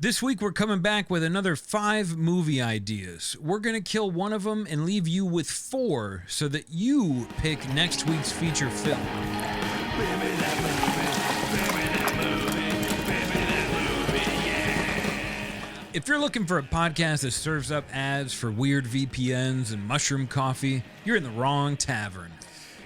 This week, we're coming back with another 5 movie ideas. We're going to kill one of them and leave you with 4 so that you pick next week's feature film. If you're looking for a podcast that serves up ads for weird VPNs and mushroom coffee, you're in the wrong tavern.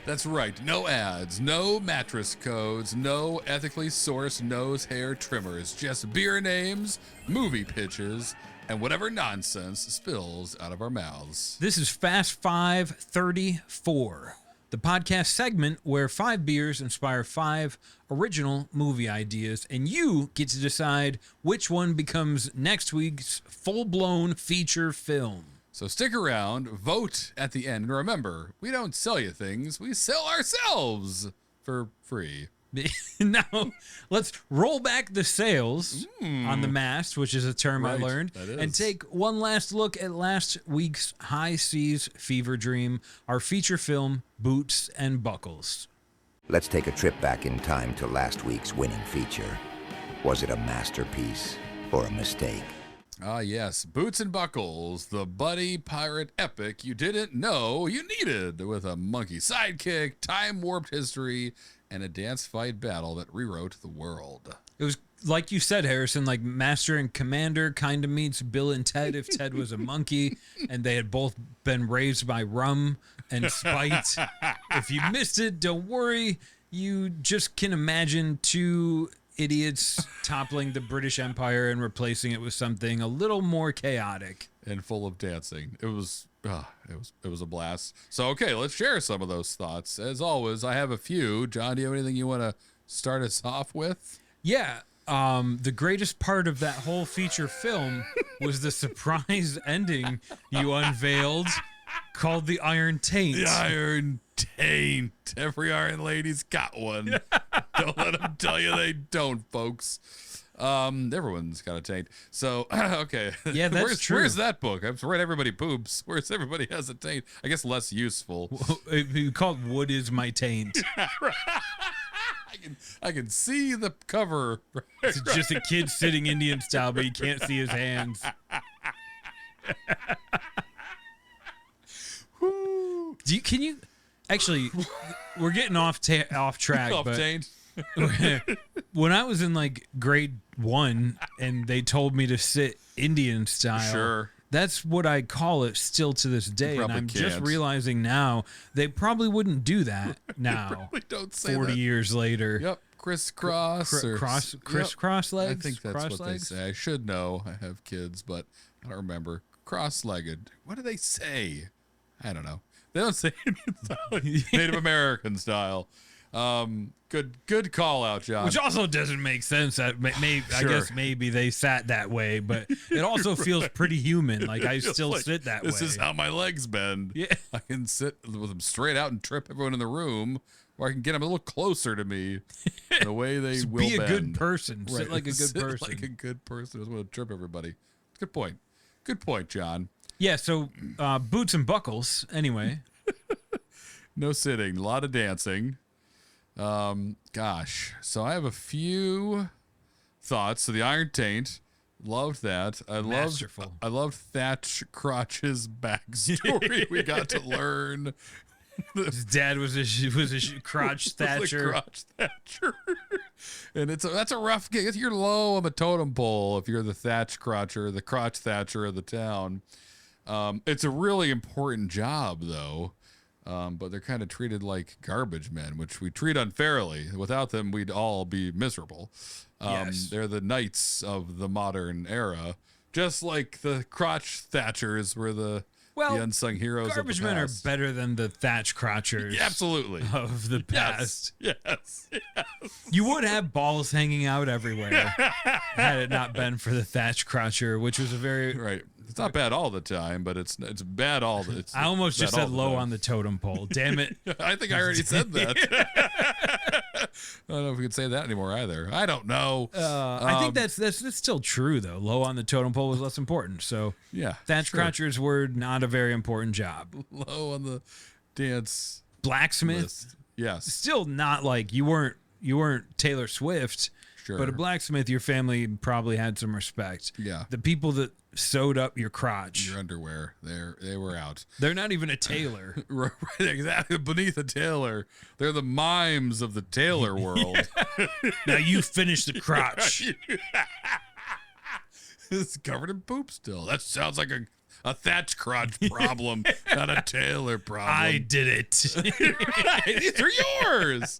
That's right. No ads, no mattress codes, no ethically sourced nose hair trimmers, just beer names, movie pitches, and whatever nonsense spills out of our mouths. This is Fast 534, the podcast segment where 5 beers inspire 5 original movie ideas, and you get to decide which one becomes next week's full-blown feature film. So stick around, vote at the end, and remember, we don't sell you things, we sell ourselves for free. Now, let's roll back the sails on the mast, which is a term I learned, and take one last look at last week's High Seas Fever Dream, our feature film, Boots and Buckles. Let's take a trip back in time to last week's winning feature. Was it a masterpiece or a mistake? Ah, yes, Boots and Buckles, the buddy pirate epic you didn't know you needed, with a monkey sidekick, time-warped history, and a dance fight battle that rewrote the world. It was, like you said, Harrison, like Master and Commander kind of meets Bill and Ted if Ted was a monkey, and they had both been raised by rum and spite. If you missed it, don't worry. You just can imagine 2 idiots toppling the British Empire and replacing it with something a little more chaotic and full of dancing. It was a blast. So okay, let's share some of those thoughts. As always, I have a few. John, do you have anything you want to start us off with? Yeah. The greatest part of that whole feature film was the surprise ending you unveiled called the Iron Taint. The Iron Taint. Every Iron lady's got one. Don't let them tell you they don't, folks. Everyone's got a taint. So, okay. Yeah, that's true. Where's that book? I've read Everybody Poops. Where's Everybody Has a Taint? I guess less useful. You call it Wood is My Taint. I can see the cover. It's just a kid sitting Indian style, but you can't see his hands. Can you actually? We're getting off track, but taint. When I was in like grade 1 and they told me to sit Indian style, sure, that's what I call it still to this day. And I'm just realizing now they probably wouldn't do that now. They probably don't say 40 that. Years later. Yep. Crisscross or crisscross legs. I think that's what they say. I should know. I have kids, but I don't remember. Cross-legged. What do they say? I don't know. They don't say Indian style. Native American style. Good call out, John. Which also doesn't make sense. That I guess maybe they sat that way, but it also feels pretty human. Like I still like, sit that way. This is how my legs bend. Yeah, I can sit with them straight out and trip everyone in the room, or I can get them a little closer to me. The way they will be a bend. Good person. Right. Sit like a good person. Like a good person who's going to trip everybody. Good point. Good point, John. Yeah. So boots and buckles. Anyway. No sitting. A lot of dancing. Gosh. So I have a few thoughts. So the Iron Taint, loved that. I loved Thatch Crotch's backstory. We got to learn. His dad was a crotch thatcher. Crotch thatcher. And that's a rough gig. You're low on the totem pole if you're the thatch crotcher, the crotch thatcher of the town. It's a really important job though. But they're kind of treated like garbage men, which we treat unfairly. Without them, we'd all be miserable. Yes. They're the knights of the modern era, just like the crotch thatchers were the unsung heroes of the past. Garbage men are better than the thatch crotchers. Yeah, absolutely. Of the past. Yes. You would have balls hanging out everywhere had it not been for the thatch crotcher, which was a very... Right. It's not bad all the time, but it's bad all the time. I almost just said low on the totem pole. Damn it. I think I already said that. I don't know if we could say that anymore either. I don't know. I think that's still true, though. Low on the totem pole was less important. So yeah, thatch crotchers were not a very important job. Low on the dance blacksmith. List. Yes. Still not like you weren't Taylor Swift. Sure. But a blacksmith, your family probably had some respect. Yeah. The people that sewed up your crotch, Your underwear, they were out. they're not even a tailor. Right, exactly. Beneath a tailor, they're the mimes of the tailor world. Now you finish the crotch. It's covered in poop still. That sounds like a thatch crotch problem, not a tailor problem. I did it. These are yours.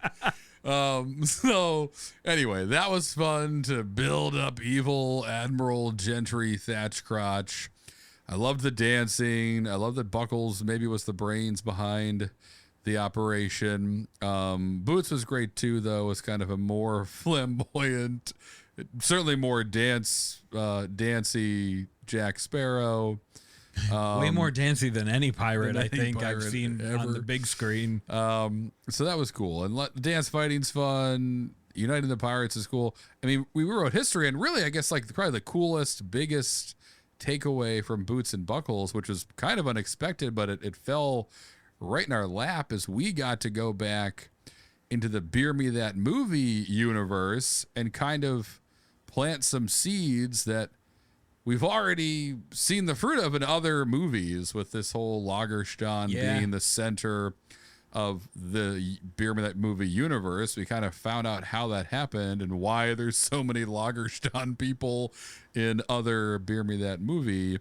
So anyway, that was fun to build up evil Admiral Gentry Thatch Crotch. I loved the dancing. I love that Buckles maybe was the brains behind the operation. Boots was great too, though. It was kind of a more flamboyant, certainly more dancey Jack Sparrow. Way more dancey than any pirate, than I any think I've pirate seen ever. on the big screen. So that was cool. And dance fighting's fun. Uniting the Pirates is cool. I mean, we wrote history, and really, I guess, like probably the coolest, biggest takeaway from Boots and Buckles, which was kind of unexpected, but it fell right in our lap, as we got to go back into the BeerMeThatMovie universe and kind of plant some seeds that we've already seen the fruit of in other movies, with this whole Lagerstein being the center of the BeerMeThatMovie universe. We kind of found out how that happened and why there's so many Lagerstein people in other BeerMeThatMovie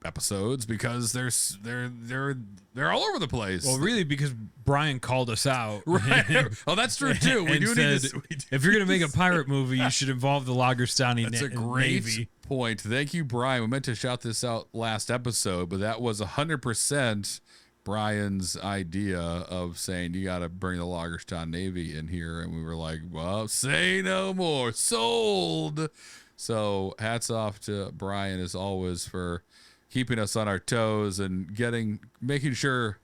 episodes, because they're all over the place. Well, really, because Brian called us out. Right. Oh, that's true too. We and do said, need to. if you're going to make a pirate movie, you should involve the Lagerstein That's a great Navy. point. Thank you, Brian. We meant to shout this out last episode, but that was 100% Brian's idea of saying you got to bring the Lagerstein Navy in here, and we were like, well, say no more. Sold. So hats off to Brian, as always, for keeping us on our toes and making sure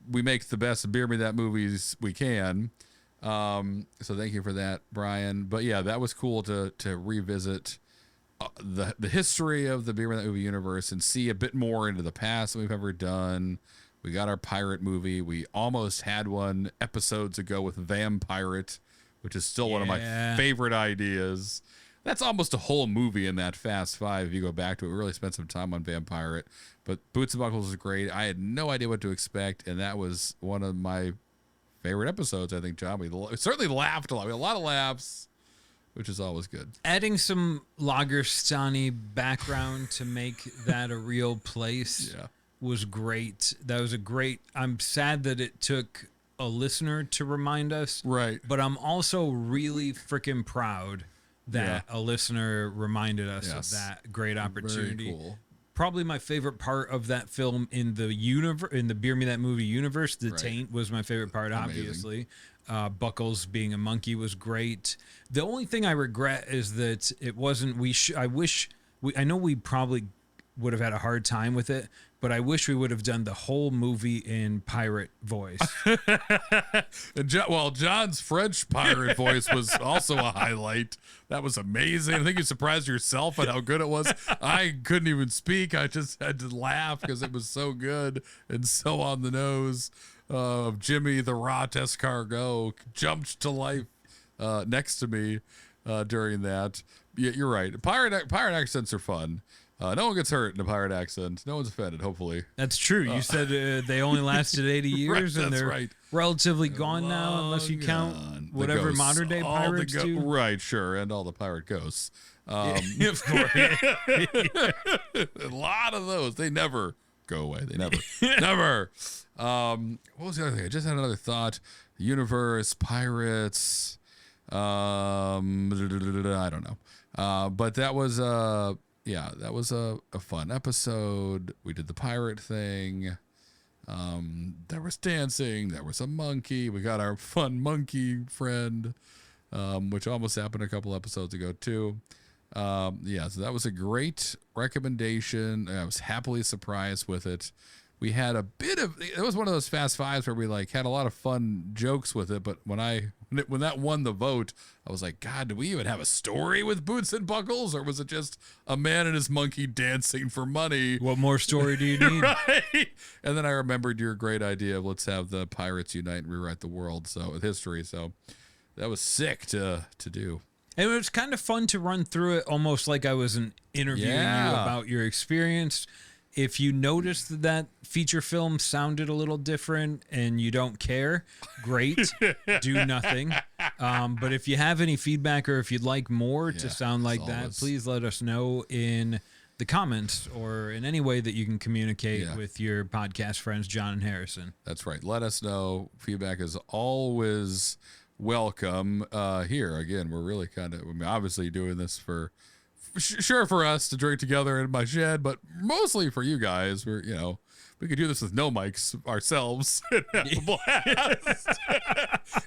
we make the best BeerMeThatMovies we can. So thank you for that, Brian. But yeah, that was cool to revisit the history of the BeerMeThatMovie universe and see a bit more into the past than we've ever done. We got our pirate movie. We almost had one episodes ago with Vampirate, which is still one of my favorite ideas. That's almost a whole movie in that Fast Five. If you go back to it, we really spent some time on Vampirate. But Boots and Buckles was great. I had no idea what to expect, and that was one of my favorite episodes, I think, John. We certainly laughed a lot. We had a lot of laughs, which is always good. Adding some Lagerstein background to make that a real place was great. That was a great... I'm sad that it took a listener to remind us. Right. But I'm also really freaking proud that a listener reminded us of that great opportunity. Very cool. Probably my favorite part of that film in the BeerMeThatMovie universe. The Taint was my favorite part, obviously. Buckles being a monkey was great. The only thing I regret is that it wasn't. I know we probably would have had a hard time with it, but I wish we would have done the whole movie in pirate voice. Well, John's French pirate voice was also a highlight. That was amazing. I think you surprised yourself at how good it was. I couldn't even speak. I just had to laugh because it was so good and so on the nose. Jimmy the Rot Escargot jumped to life next to me during that. Yeah, you're right. Pirate accents are fun. No one gets hurt in a pirate accent. No one's offended, hopefully. That's true. You said they only lasted 80 years, and they're relatively gone now, unless you count whatever modern day pirates do. Right, sure, and all the pirate ghosts. Of course. A lot of those. They never go away. They never. What was the other thing? I just had another thought. The universe, pirates. I don't know. But that was that was a fun episode. We did the pirate thing. There was dancing. There was a monkey. We got our fun monkey friend, which almost happened a couple episodes ago too. So that was a great recommendation. I was happily surprised with it. We had it was one of those Fast Fives where we had a lot of fun jokes with it. But when that won the vote, I was like, God, do we even have a story with Boots and Buckles? Or was it just a man and his monkey dancing for money? What more story do you need? Right. And then I remembered your great idea of let's have the pirates unite and rewrite the world. So with history. So that was sick to do. It was kind of fun to run through it almost like I was interviewing you about your experience. If you noticed that feature film sounded a little different and you don't care, great, do nothing. But if you have any feedback or if you'd like more to sound like that, please let us know in the comments or in any way that you can communicate with your podcast friends, John and Harrison. That's right. Let us know. Feedback is always welcome. Here, again, we're really kind of, obviously doing this for us to drink together in my shed, but mostly for you guys. We're, we could do this with no mics ourselves and have a blast.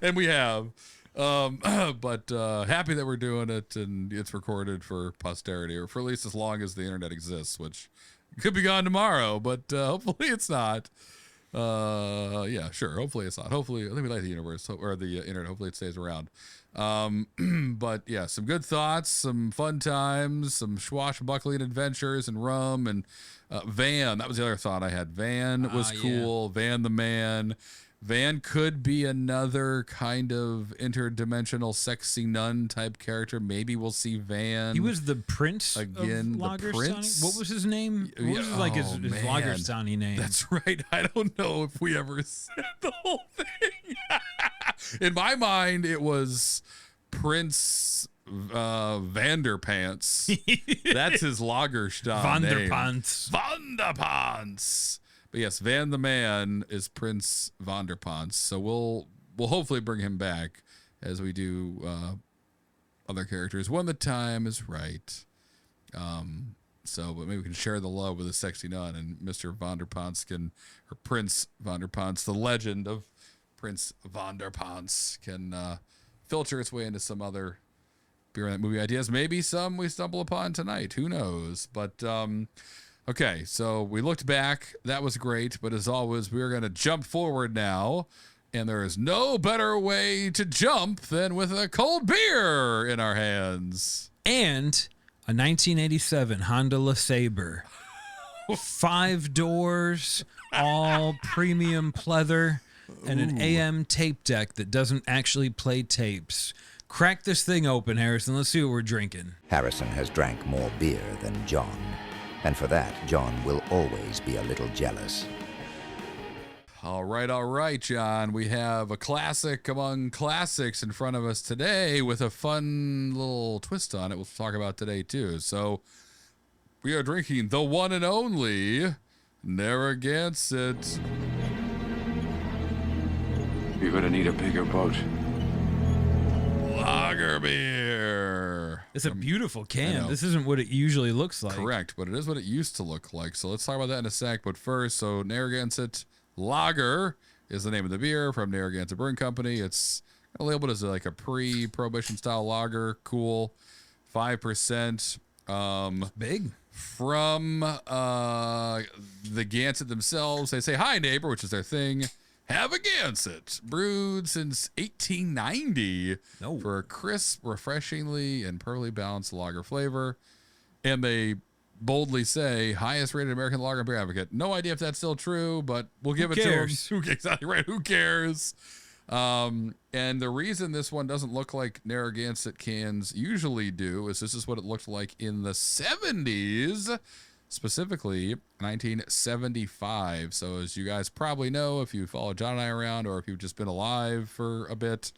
And we have. But happy that we're doing it and it's recorded for posterity, or for at least as long as the internet exists, which could be gone tomorrow, but hopefully it's not. Sure. Hopefully it's not. Hopefully, I think we like the universe or the internet. Hopefully it stays around. But yeah, some good thoughts, some fun times, some swashbuckling adventures and rum and Van. That was the other thought I had. Van was cool. Yeah. Van the man. Van could be another kind of interdimensional sexy nun type character. Maybe we'll see Van. He was the prince again. Of the prince. What was his name? What was his Lagerstani name? That's right. I don't know if we ever said the whole thing. In my mind, it was Prince Vanderpants. That's his Lagerstani name. Vanderpants. But yes, Van the Man is Prince Vanderpants. So we'll hopefully bring him back as we do other characters when the time is right. But maybe we can share the love with a sexy nun, and Mr. Vanderpants or Prince Vanderpants, the legend of Prince Vanderpants, can filter its way into some other BeerMeThatMovie ideas. Maybe some we stumble upon tonight. Who knows? But okay, so we looked back. That was great. But as always, we're going to jump forward now. And there is no better way to jump than with a cold beer in our hands. And a 1987 Honda LeSabre. 5 doors, all premium pleather, and an AM tape deck that doesn't actually play tapes. Crack this thing open, Harrison. Let's see what we're drinking. Harrison has drank more beer than John. And for that, John will always be a little jealous. All right, John. We have a classic among classics in front of us today with a fun little twist on it we'll talk about today, too. So we are drinking the one and only Narragansett. You're going to need a bigger boat. Lager beer. It's a beautiful can. This isn't what it usually looks like. Correct, but it is what it used to look like. So let's talk about that in a sec. But first, so Narragansett Lager is the name of the beer from Narragansett Brewing Company. It's labeled as like a pre-prohibition style lager. Cool. 5%. Big. From the Gansett themselves. They say, "Hi, neighbor," which is their thing. Have a Gansett. Brewed since 1890 for a crisp, refreshingly, and perfectly balanced lager flavor. And they boldly say, highest rated American lager beer advocate. No idea if that's still true, but we'll give it to them. Exactly right. Who cares? And the reason this one doesn't look like Narragansett cans usually do is this is what it looked like in the 70s. Specifically, 1975. So as you guys probably know, if you follow John and I around, or if you've just been alive for a bit,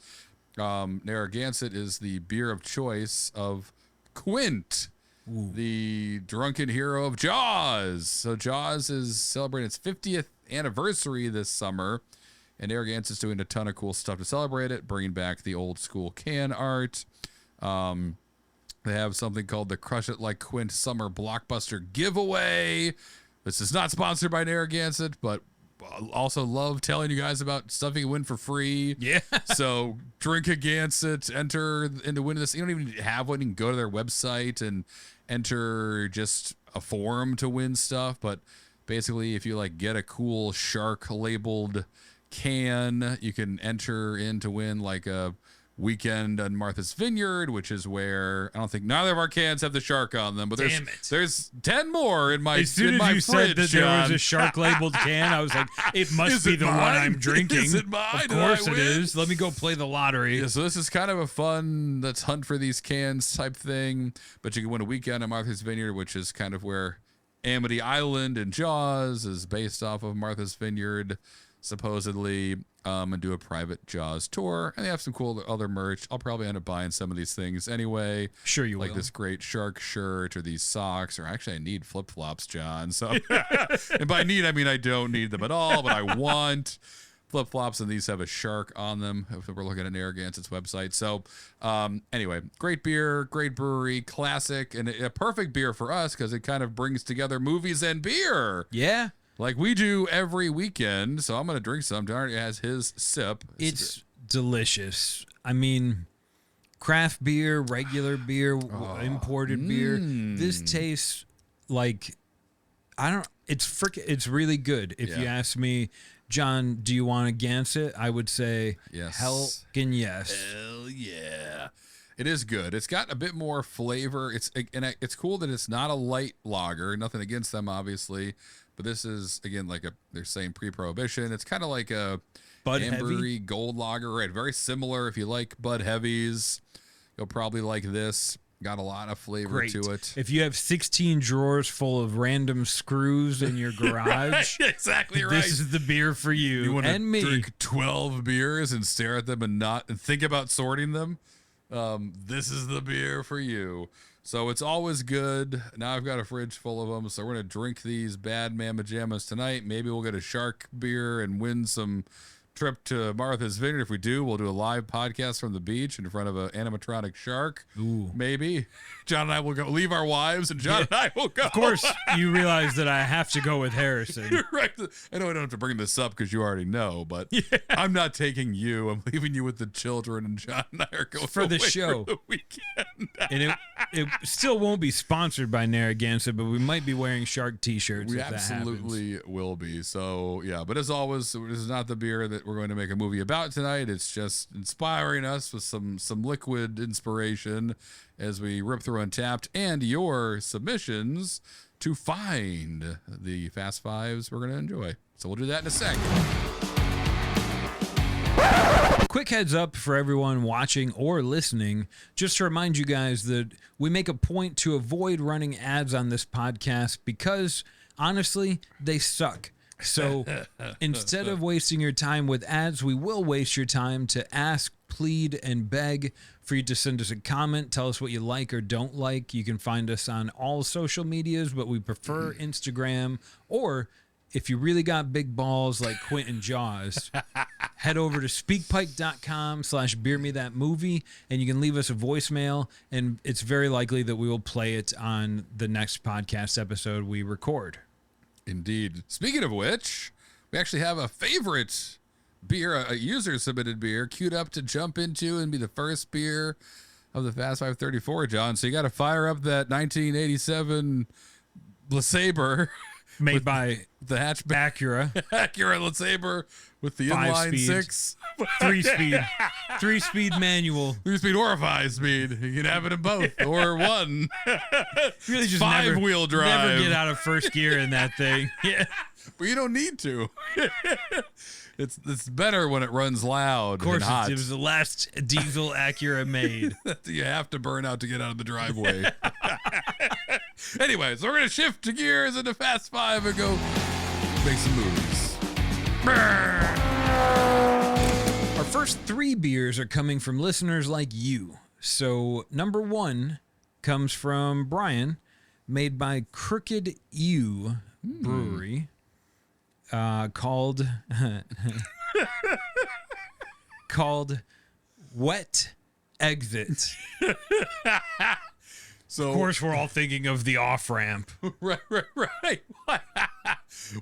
Narragansett is the beer of choice of Quint, the drunken hero of Jaws. So Jaws is celebrating its 50th anniversary this summer, and Narragansett's doing a ton of cool stuff to celebrate it, bringing back the old school can art. They have something called the Crush It Like Quint Summer Blockbuster Giveaway. This is not sponsored by Narragansett, but also love telling you guys about stuff you can win for free. Yeah. So drink a Gansett, enter into winning this. You don't even have one. You can go to their website and enter just a forum to win stuff. But basically, if you like get a cool shark labeled can, you can enter in to win like a Weekend on Martha's Vineyard, which is where I don't think neither of our cans have the shark on them, but there's 10 more in my As soon as you said that there was a shark labeled can, I was like, it must be the one I'm drinking. Is it mine? Of course it is. Let me go play the lottery. Yeah, so this is kind of a fun let's hunt for these cans type thing, but you can win a weekend on Martha's Vineyard, which is kind of where Amity Island and Jaws is based off of Martha's Vineyard, supposedly, and do a private Jaws tour. And they have some cool other merch. I'll probably end up buying some of these things anyway. Sure you will. Like this great shark shirt or these socks, or actually I need flip-flops, John. So, and by need, I mean I don't need them at all, but I want flip-flops, and these have a shark on them. If we're looking at Narragansett's website. So anyway, great beer, great brewery, classic, and a perfect beer for us because it kind of brings together movies and beer. Yeah. Like we do every weekend, so I'm going to drink some. John already has his sip. It's delicious. I mean, craft beer, regular beer, imported beer. This tastes like, it's really good. If you ask me, John, do you want to Gansett? I would say, yes. Hell yeah. It is good. It's got a bit more flavor. It's cool that it's not a light lager. Nothing against them, obviously. But this is, again, like they're saying pre-prohibition. It's kind of like a Bud ambery Heavy gold lager, right? Very similar. If you like Bud Heavies, you'll probably like this. Got a lot of flavor to it. If you have 16 drawers full of random screws in your garage, exactly right. This is the beer for you, You want to and me. drink 12 beers and stare at them and think about sorting them? This is the beer for you. So it's always good. Now I've got a fridge full of them, so we're going to drink these bad mamma jammas tonight. Maybe we'll get a shark beer and win some trip to Martha's Vineyard. If we do, we'll do a live podcast from the beach in front of an animatronic shark. Ooh. Maybe. John and I will go leave our wives, and John and I will go. Of course, you realize that I have to go with Harrison. You're right. I know I don't have to bring this up because you already know, but I'm not taking you. I'm leaving you with the children, and John and I are going for the show. For the weekend. And it still won't be sponsored by Narragansett, but we might be wearing shark T-shirts. We if absolutely will be. So yeah, but as always, this is not the beer that we're going to make a movie about tonight. It's just inspiring us with some liquid inspiration as we rip through Untappd and your submissions to find the Fast Fives we're going to enjoy. So we'll do that in a sec. Quick heads up for everyone watching or listening, just to remind you guys that we make a point to avoid running ads on this podcast because, honestly, they suck. So instead of wasting your time with ads, we will waste your time to ask, plead, and beg for you to send us a comment. Tell us what you like or don't like. You can find us on all social medias, but we prefer Instagram. Or if you really got big balls like Quentin Jaws, head over to speakpipe.com/BeerMeThatMovie, and you can leave us a voicemail, and it's very likely that we will play it on the next podcast episode we record. Indeed. Speaking of which, we actually have a favorite beer, a user-submitted beer, queued up to jump into and be the first beer of the Fast 534, John. So you got to fire up that 1987 LeSabre. Made by the hatchback Acura. Acura LeSabre with the inline 6. 3-speed manual. 3-speed or a 5-speed. You can have it in both or one. Really just 5-wheel drive. Never get out of first gear in that thing. Yeah. But you don't need to. It's better when it runs loud. Of course, and hot. It was the last diesel Acura made. You have to burn out to get out of the driveway. Anyway, so we're going to shift gears into Fast 5 and go make some movies. Our first 3 beers are coming from listeners like you. So number 1 comes from Brian, made by Crooked U Brewery, called Wet Exit. So, of course, we're all thinking of the off-ramp. Right.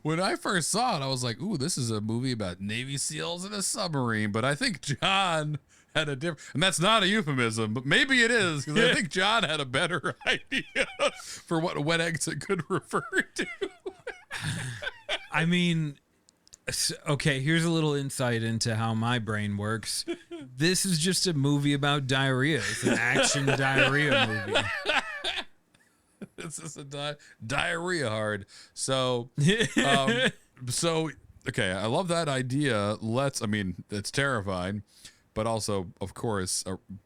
When I first saw it, I was like, ooh, this is a movie about Navy SEALs and a submarine. But I think John had a different, and that's not a euphemism, but maybe it is, because I think John had a better idea for what Wet Exit could refer to. I mean, okay, here's a little insight into how my brain works. This is just a movie about diarrhea. It's an action diarrhea movie. This is a diarrhea hard. So, okay, I love that idea. It's terrifying, but also, of course,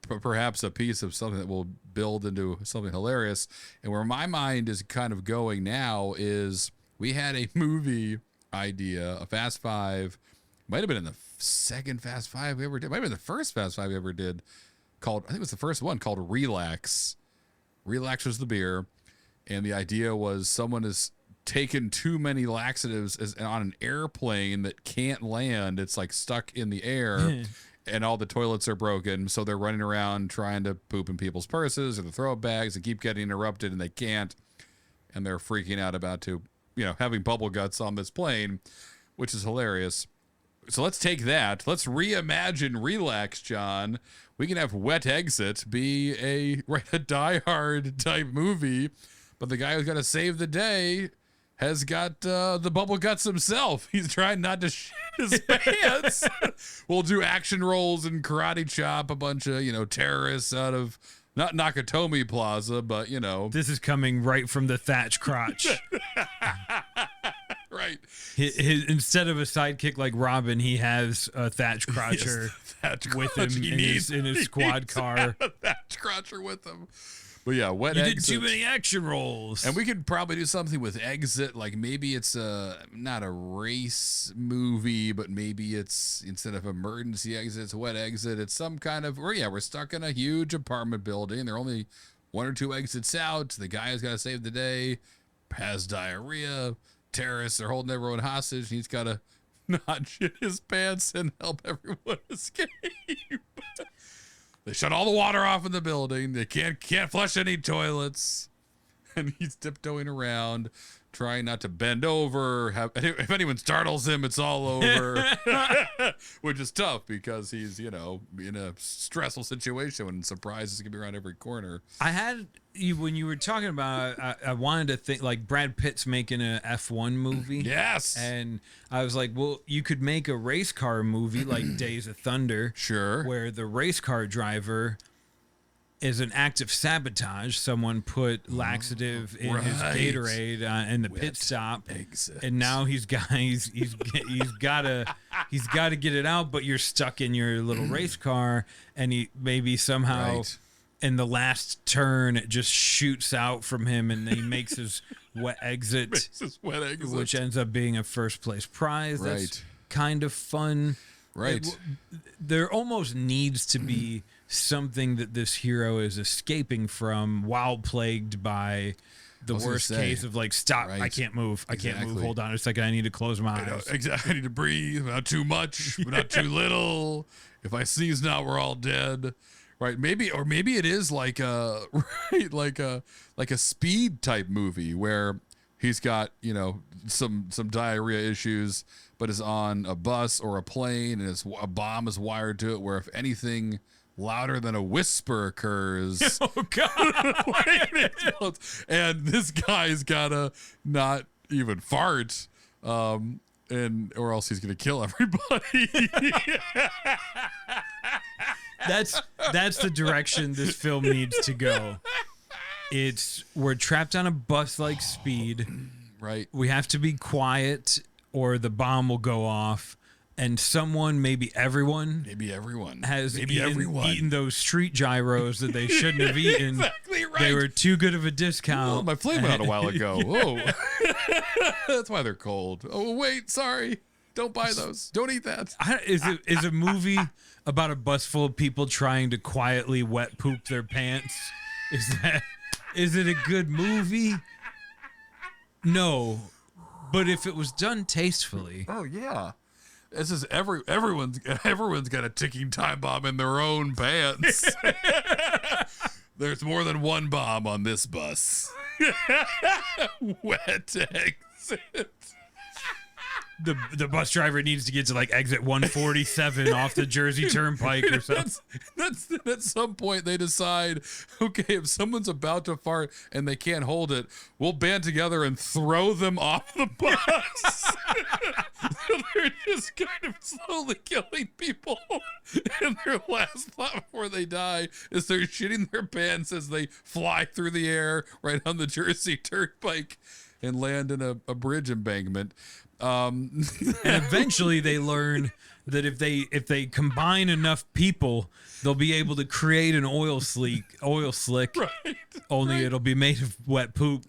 perhaps a piece of something that will build into something hilarious. And where my mind is kind of going now is we had a movie idea, a Fast Five, might have been in the second Fast Five we ever did, might have been the first Fast Five we ever did, I think it was the first one, called Relax. Relax was the beer. And the idea was someone has taken too many laxatives on an airplane that can't land. It's like stuck in the air and all the toilets are broken. So they're running around trying to poop in people's purses or the throw bags and keep getting interrupted and they can't. And they're freaking out about having bubble guts on this plane, which is hilarious. So let's take that. Let's reimagine Relax, John. We can have Wet Exit be a Die Hard type movie. But the guy who's got to save the day has got the bubble guts himself. He's trying not to shit his pants. We'll do action rolls and karate chop a bunch of, terrorists out of, not Nakatomi Plaza, but, This is coming right from the Thatch crotch. Right. Instead of a sidekick like Robin, he has a Thatch crotcher with him in his squad car. A Thatch crotcher with him. But yeah, Wet Exit. Exit. You did too many action rolls. And we could probably do something with Exit. Like maybe it's not a race movie, but maybe it's, instead of emergency exit, it's Wet Exit. It's some kind of, we're stuck in a huge apartment building. There are only 1 or 2 exits out. The guy who's got to save the day has diarrhea. Terrorists are holding everyone hostage. And he's got to not shit his pants and help everyone escape. They shut all the water off in the building. They can't flush any toilets. And he's tiptoeing around, trying not to bend over. If anyone startles him, it's all over. Which is tough because he's, in a stressful situation when surprises can be around every corner. I had when you were talking about, I wanted to think like Brad Pitt's making a F1 movie. Yes. And I was like, well, you could make a race car movie like Days of Thunder. Sure. Where the race car driver is an act of sabotage. Someone put laxative in his Gatorade in the pit stop, Exit. and now he's got to get it out. But you're stuck in your little race car, and he maybe somehow in the last turn it just shoots out from him, and he makes his wet exit, which ends up being a first place prize. That's kind of fun. Right. There almost needs to be something that this hero is escaping from while plagued by the worst case of like, stop, I can't move. I can't move. Hold on a second. I need to close my eyes. Exactly. I need to breathe. Not too much, but not too little. If I sneeze now, we're all dead. Right. Maybe it is like a Speed type movie where he's got, some diarrhea issues, but is on a bus or a plane and a bomb is wired to it where if anything louder than a whisper occurs. Oh, God. And this guy's gotta not even fart, or else he's gonna kill everybody. That's the direction this film needs to go. We're trapped on a bus like Speed. Right. We have to be quiet or the bomb will go off. And someone, maybe everyone has eaten those street gyros that they shouldn't have eaten. Exactly right. They were too good of a discount. Oh, my flame went out a while ago. Oh, that's why they're cold. Oh, wait, sorry. Don't buy those. Don't eat that. Is a movie about a bus full of people trying to quietly wet poop their pants? Is it a good movie? No, but if it was done tastefully. Oh yeah. This is everyone's got a ticking time bomb in their own pants. There's more than one bomb on this bus. Wet exit. The bus driver needs to get to like exit 147 off the Jersey Turnpike or something. That's at some point they decide, okay, if someone's about to fart and they can't hold it, we'll band together and throw them off the bus. They're just kind of slowly killing people. And their last thought before they die is they're shitting their pants as they fly through the air right on the Jersey Turnpike and land in a bridge embankment. And eventually they learn that if they combine enough people, they'll be able to create an oil slick. Right. Only it'll be made of wet poop.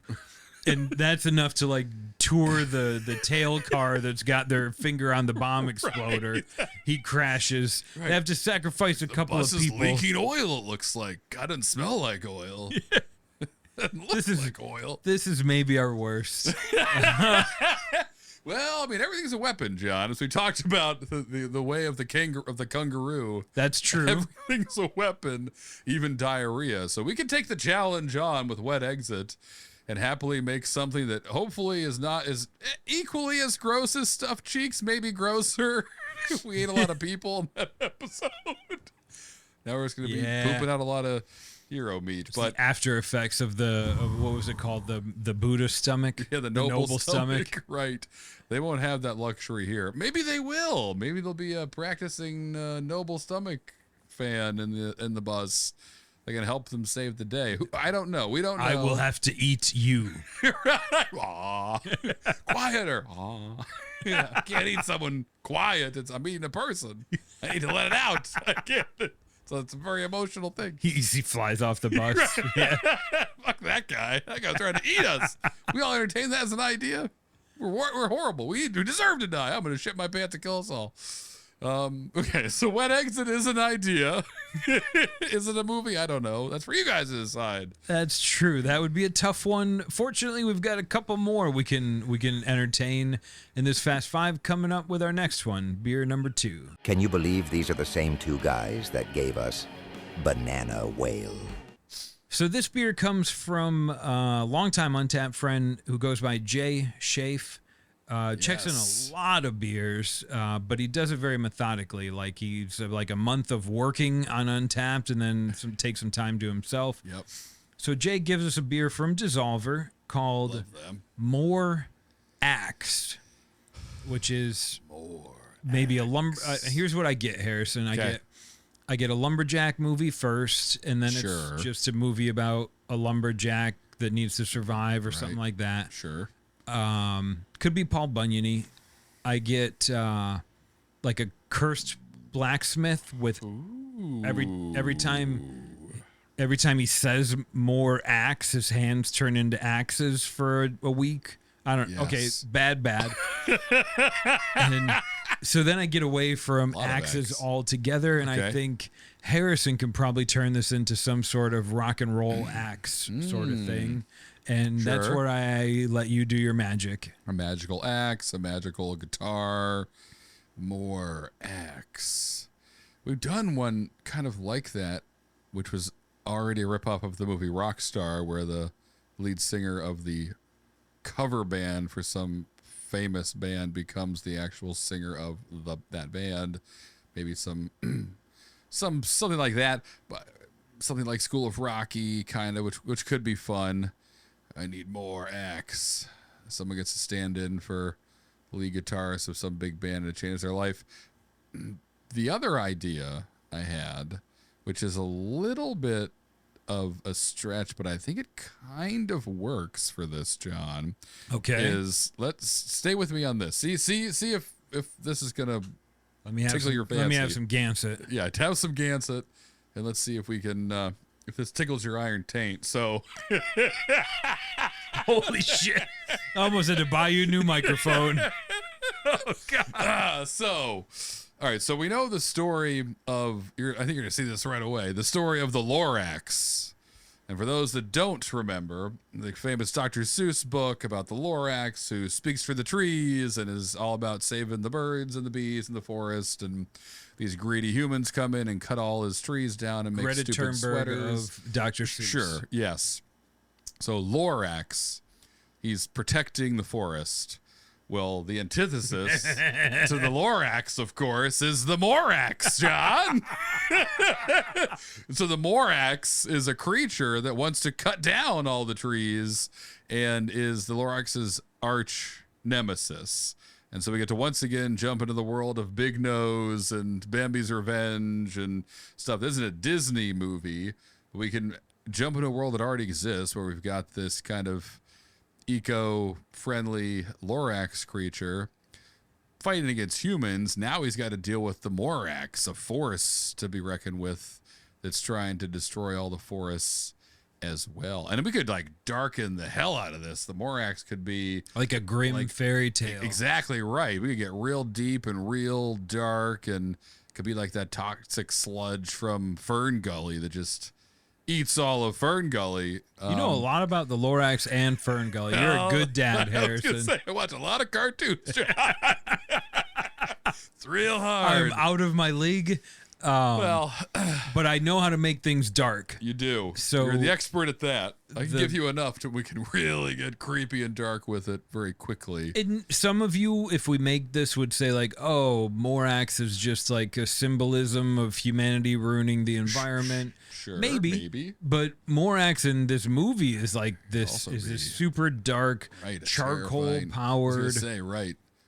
And that's enough to like tour the tail car that's got their finger on the bomb exploder. Right. He crashes. Right. They have to sacrifice a couple of people. Bus is leaking oil, it looks like. God, doesn't smell like oil. Yeah. This is like oil. This is maybe our worst. Well, I mean, everything's a weapon, John. As we talked about the way of the kangaroo. That's true. Everything's a weapon, even diarrhea. So we can take the challenge on with Wet Exit and happily make something that hopefully is not as equally as gross as stuffed cheeks, maybe grosser. We ate a lot of people in that episode. Now we're just going to be pooping out a lot of hero meat. But the after effects of what was it called? The Buddha stomach? Yeah, the noble stomach. Right. They won't have that luxury here. Maybe they will. Maybe they'll be a practicing noble stomach fan in the bus. They can help them save the day. I don't know. We don't know. I will have to eat you. Aw. Quieter. Aw. Yeah, I can't eat someone quiet. I'm eating a person. I need to let it out. I can't. So it's a very emotional thing. He flies off the bus. Yeah. Fuck that guy. That guy's trying to eat us. We all entertain that as an idea. We're horrible. We deserve to die. I'm going to shit my pants to kill us all. Okay, so Wet Exit is an idea. Is it a movie? I don't know. That's for you guys to decide. That's true. That would be a tough one. Fortunately, we've got a couple more we can entertain in this Fast Five coming up with our next one, beer number 2. Can you believe these are the same two guys that gave us Banana Whale? So this beer comes from a longtime Untappd friend who goes by Jay Schaaf. Checks in a lot of beers, but he does it very methodically. Like he's like a month of working on Untappd and then takes some time to himself. Yep. So Jay gives us a beer from Dissolver called Moraxe, which is maybe a lumber. Here's what I get, Harrison. I get a lumberjack movie first, and then it's just a movie about a lumberjack that needs to survive or something like that. Sure. Could be Paul Bunyan-y. I get like a cursed blacksmith with every time he says more axe, his hands turn into axes for a week. I don't. Yes. Okay, bad. And so then I get away from axes altogether, and I think Harrison can probably turn this into some sort of rock and roll axe sort of thing. And that's where I let you do your magic. A magical axe, a magical guitar, more axe. We've done one kind of like that, which was already a ripoff of the movie Rockstar, where the lead singer of the cover band for some famous band becomes the actual singer of that band. Maybe something like that, but something like School of Rocky, kind of, which could be fun. I need more axe. Someone gets to stand in for the lead guitarist of some big band and it changes their life. The other idea I had, which is a little bit of a stretch, but I think it kind of works for this, John. Okay. Is let's stay with me on this. See if this is gonna tickle your fancy. Let me have some Gansett. Yeah, have some Gansett, and let's see if we can. If this tickles your Iron Taint, so. Holy shit. I almost had to buy you a new microphone. Oh, God. All right, so we know the story of, I think you're going to see this right away, the story of the Lorax. And for those that don't remember, the famous Dr. Seuss book about the Lorax who speaks for the trees and is all about saving the birds and the bees in the forest, and these greedy humans come in and cut all his trees down and make Greta stupid Thunberg sweaters. Of Dr. Seuss. Sure, yes. So Lorax, he's protecting the forest. Well, the antithesis to the Lorax, of course, is the Moraxe, John. So the Moraxe is a creature that wants to cut down all the trees and is the Lorax's arch nemesis. And so we get to once again jump into the world of Big Nose and Bambi's Revenge and stuff. This isn't a Disney movie. We can jump into a world that already exists where we've got this kind of eco-friendly Lorax creature fighting against humans. Now he's got to deal with the Moraxe, a force to be reckoned with that's trying to destroy all the forests as well. And we could like darken the hell out of this. The Moraxe could be like a grim fairy tale. Exactly right. We could get real deep and real dark, and it could be like that toxic sludge from Fern Gully that just eats all of Fern Gully. You know a lot about the Lorax and Fern Gully. You're a good dad, Harrison. I was gonna say, I watch a lot of cartoons. It's real hard. I'm out of my league. But I know how to make things dark. You do. So you're the expert at that. I can give you enough to we can really get creepy and dark with it very quickly. And some of you, if we make this, would say like, "Oh, Moraxe is just like a symbolism of humanity ruining the environment." Sure, maybe. But Moraxe in this movie is like this this super dark, charcoal powered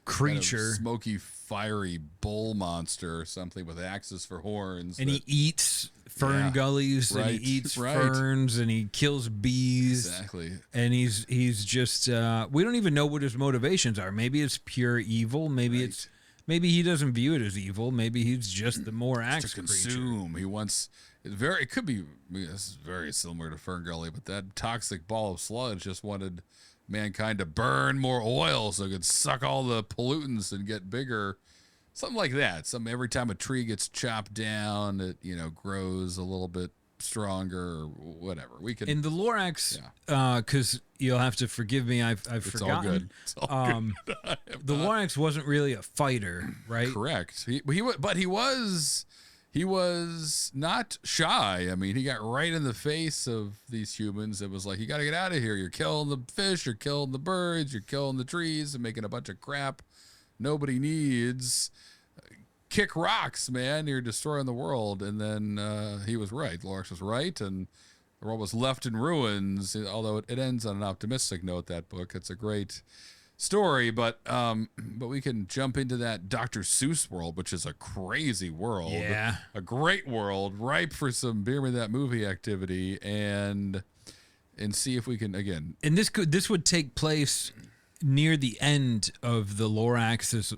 creature, kind of smoky, fiery bull monster or something with axes for horns. And he eats fern gullies, and he eats ferns, and he kills bees. Exactly. And he's just we don't even know what his motivations are. Maybe it's pure evil. Maybe maybe he doesn't view it as evil. Maybe he's just the Moraxe to consume. He wants it could be. This is very similar to Fern Gully, but that toxic ball of sludge just wanted mankind to burn more oil so it could suck all the pollutants and get bigger. Something like that. Every time a tree gets chopped down, it grows a little bit stronger or whatever. We can in the Lorax, because you'll have to forgive me. I've forgotten. All good. It's all good. The Lorax wasn't really a fighter, right? Correct. He was not shy. I mean, he got right in the face of these humans. It was like, you got to get out of here. You're killing the fish. You're killing the birds. You're killing the trees and making a bunch of crap nobody needs. Kick rocks, man. You're destroying the world. And then he was right. Lorax was right. And the world was left in ruins. Although it ends on an optimistic note, that book. It's a great story, but we can jump into that Dr. Seuss world, which is a crazy world. Yeah. A great world, ripe for some BeerMeThatMovie activity, and see if we can, again. And this would take place near the end of the Lorax's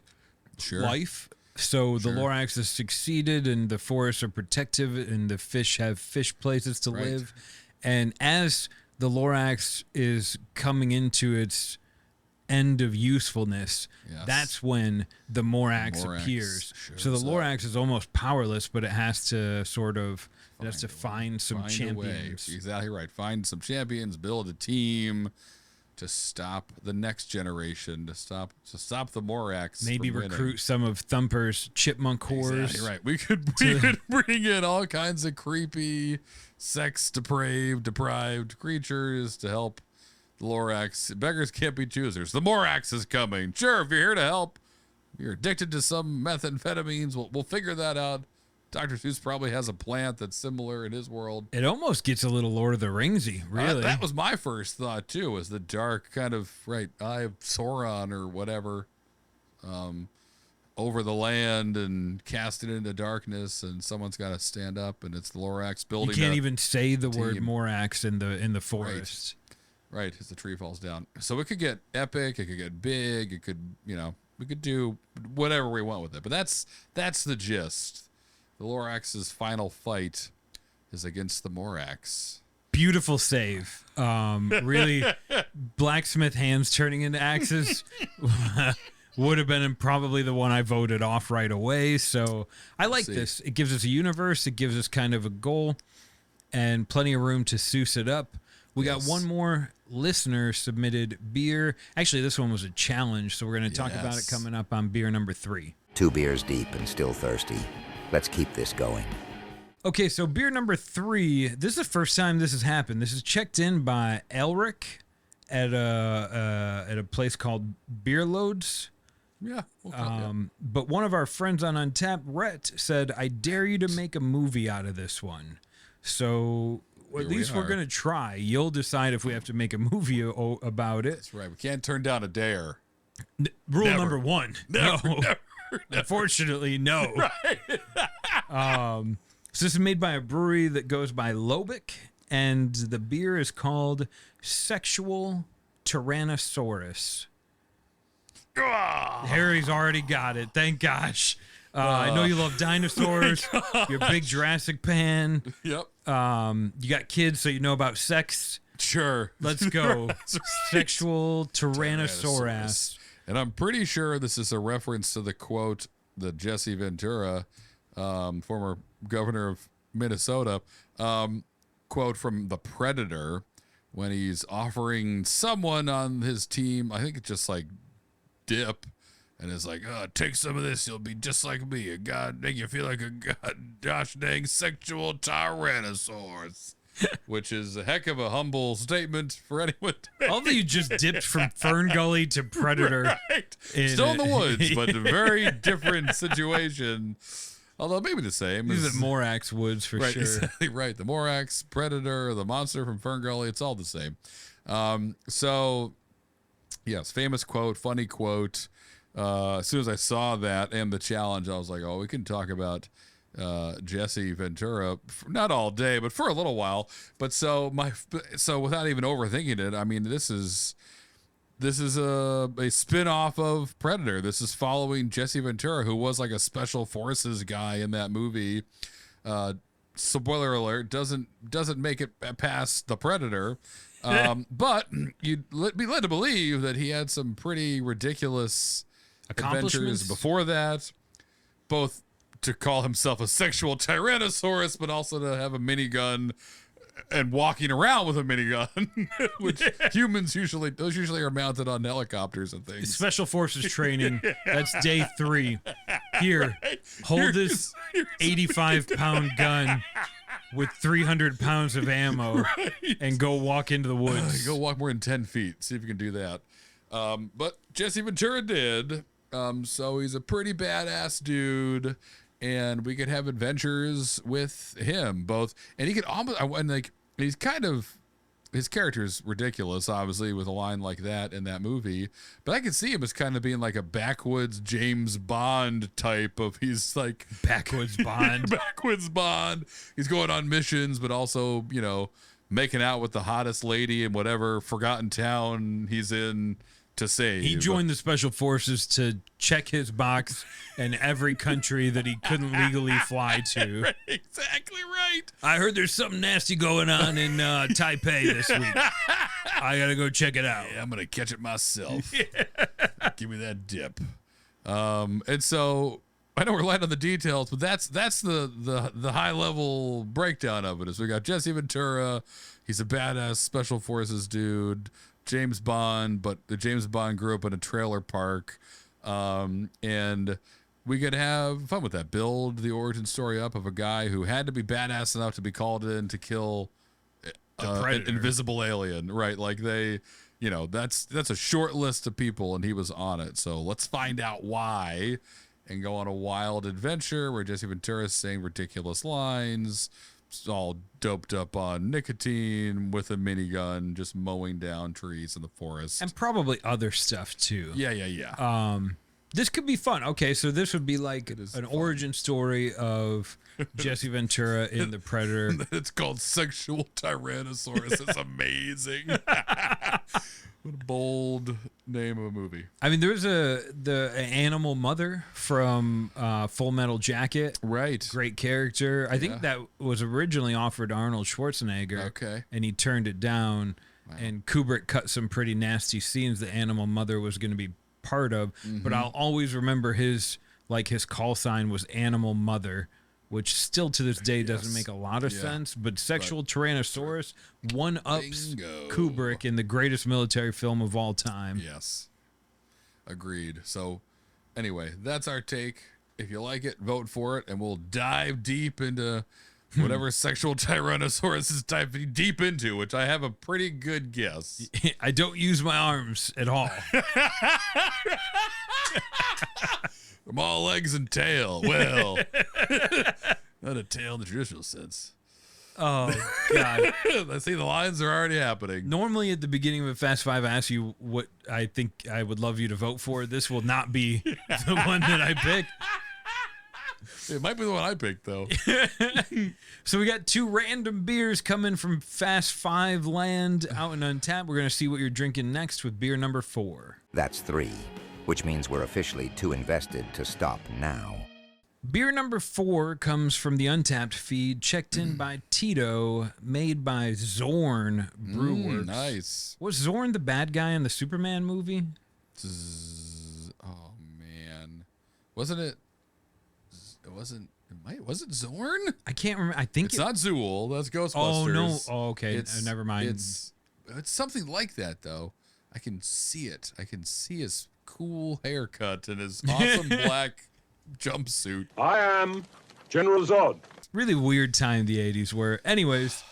life. So the Lorax has succeeded, and the forests are protective, and the fish have fish places to live. And as the Lorax is coming into its end of usefulness, that's when the Moraxe appears. So the Lorax is almost powerless, but it has to find some champions. Exactly right. Find some champions, build a team to stop the next generation, to stop the Moraxe. Maybe recruit some of Thumper's chipmunk horrors. Exactly right. We could bring in all kinds of creepy, sex-deprived creatures to help the Lorax. Beggars can't be choosers. The Moraxe is coming. Sure, if you're here to help, you're addicted to some methamphetamines, we'll figure that out. Dr. Seuss probably has a plant that's similar in his world. It almost gets a little Lord of the Ringsy, really. That was my first thought, too, was the dark kind of, eye of Sauron or whatever, over the land and cast it into darkness, and someone's got to stand up, and it's the Lorax building. You can't even say the word Moraxe in the forest. Right, as the tree falls down. So it could get epic, it could get big, it could, we could do whatever we want with it. But that's the gist. The Lorax's final fight is against the Moraxe. Beautiful save. Really, blacksmith hands turning into axes would have been probably the one I voted off right away. So I like this. It gives us a universe. It gives us kind of a goal and plenty of room to Seuss it up. We got one more listener submitted beer. Actually, this one was a challenge, so we're going to talk about it coming up on beer number 3. 2 beers deep and still thirsty. Let's keep this going. Okay, so beer number 3. This is the first time this has happened. This is checked in by Elric at a place called Beer Loads. Yeah. But one of our friends on Untappd, Rhett, said, "I dare you to make a movie out of this one." So at least we're going to try. You'll decide if we have to make a movie about it. That's right. We can't turn down a dare. Rule Never. number one. Never, no. never. Unfortunately, no. So this is made by a brewery that goes by Lobic, and the beer is called Sexual Tyrannosaurus. Harry's already got it. Thank gosh. I know you love dinosaurs. You're a big Jurassic fan. Yep. You got kids, so you know about sex. Sure. Let's go. That's right. Sexual Tyrannosaurus. And I'm pretty sure this is a reference to the quote that Jesse Ventura, former governor of Minnesota, quote from The Predator when he's offering someone on his team, I think it's just like dip, and it's like, oh, take some of this, you'll be just like me. A god, make you feel like a gosh dang sexual tyrannosaurus. Which is a heck of a humble statement for anyone. Although you just dipped from Fern Gully to Predator. Right. Still in the woods, but a very different situation. Although maybe the same. These are Moraxe woods for Right, sure. exactly right. The Moraxe, Predator, the monster from Fern Gully, it's all the same. So, yes, famous quote, funny quote. As soon as I saw that and the challenge, I was like, oh, we can talk about Jesse Ventura, not all day, but for a little while. But so without even overthinking it, I mean, this is a spin-off of Predator. This is following Jesse Ventura, who was like a special forces guy in that movie. Spoiler alert, doesn't make it past the Predator. But you'd be led to believe that he had some pretty ridiculous adventures before that, both to call himself a sexual tyrannosaurus, but also to have a minigun and walking around with a minigun, which humans usually are mounted on helicopters and things. Special Forces training. That's day 3. Here, hold this 85-pound gun with 300 pounds of ammo and go walk into the woods. Go walk more than 10 feet. See if you can do that. But Jesse Ventura did. So he's a pretty badass dude. And we could have adventures with him both. And he could almost, and like, he's kind of, his character's ridiculous, obviously, with a line like that in that movie. But I could see him as kind of being like a backwoods James Bond type of, he's like. Backwoods Bond. Backwoods Bond. He's going on missions, but also, you know, making out with the hottest lady in whatever forgotten town he's in to save. He joined the Special Forces to check his box in every country that he couldn't legally fly to. Right, exactly right. I heard there's something nasty going on in Taipei this week. I gotta go check it out. Yeah, I'm gonna catch it myself. Give me that dip. And so I know we're light on the details, but that's the high level breakdown of it. Is we got Jesse Ventura. He's a badass Special Forces dude. James Bond, but the James Bond grew up in a trailer park, and we could have fun with that. Build the origin story up of a guy who had to be badass enough to be called in to kill an invisible alien, right? Like they, you know, that's a short list of people, and he was on it. So let's find out why, and go on a wild adventure where Jesse Ventura is saying ridiculous lines. All doped up on nicotine with a minigun, just mowing down trees in the forest. And probably other stuff too. Yeah. This could be fun. Okay, so this would be like an fun. origin story of Jesse Ventura in The Predator. It's called Sexual Tyrannosaurus. It's amazing. What a bold name of a movie. I mean, there's the animal mother from Full Metal Jacket. Right. Great character. I think that was originally offered to Arnold Schwarzenegger. Okay. And he turned it down. Wow. And Kubrick cut some pretty nasty scenes the animal mother was going to be part of. But I'll always remember his call sign was Animal Mother, which still to this day doesn't make a lot of sense. But Sexual Tyrannosaurus one-ups Bingo. Kubrick in the greatest military film of all time. Yes. Agreed. So anyway, that's our take. If you like it, vote for it, and we'll dive deep into whatever Sexual Tyrannosaurus is diving deep into, which I have a pretty good guess. I don't use my arms at all. I'm all legs and tail. Well, not a tail in the traditional sense. Oh, God. I see the lines are already happening. Normally at the beginning of a Fast Five, I ask you what I think I would love you to vote for. This will not be the one that I pick. It might be the one I picked, though. So we got 2 random beers coming from Fast Five land out in Untappd. We're going to see what you're drinking next with beer number 4. That's 3, which means we're officially too invested to stop now. Beer number 4 comes from the Untappd feed, checked in by Tito, made by Zorn Brewworks. Nice. Was Zorn the bad guy in the Superman movie? Oh, man. Wasn't it? It wasn't. Was it Zorn? I can't remember. I think it's not Zool. That's Ghostbusters. Oh, no. Oh, okay. Never mind. It's something like that, though. I can see it. I can see his cool haircut and his awesome black jumpsuit. I am General Zod. Really weird time in the 80s where, anyways,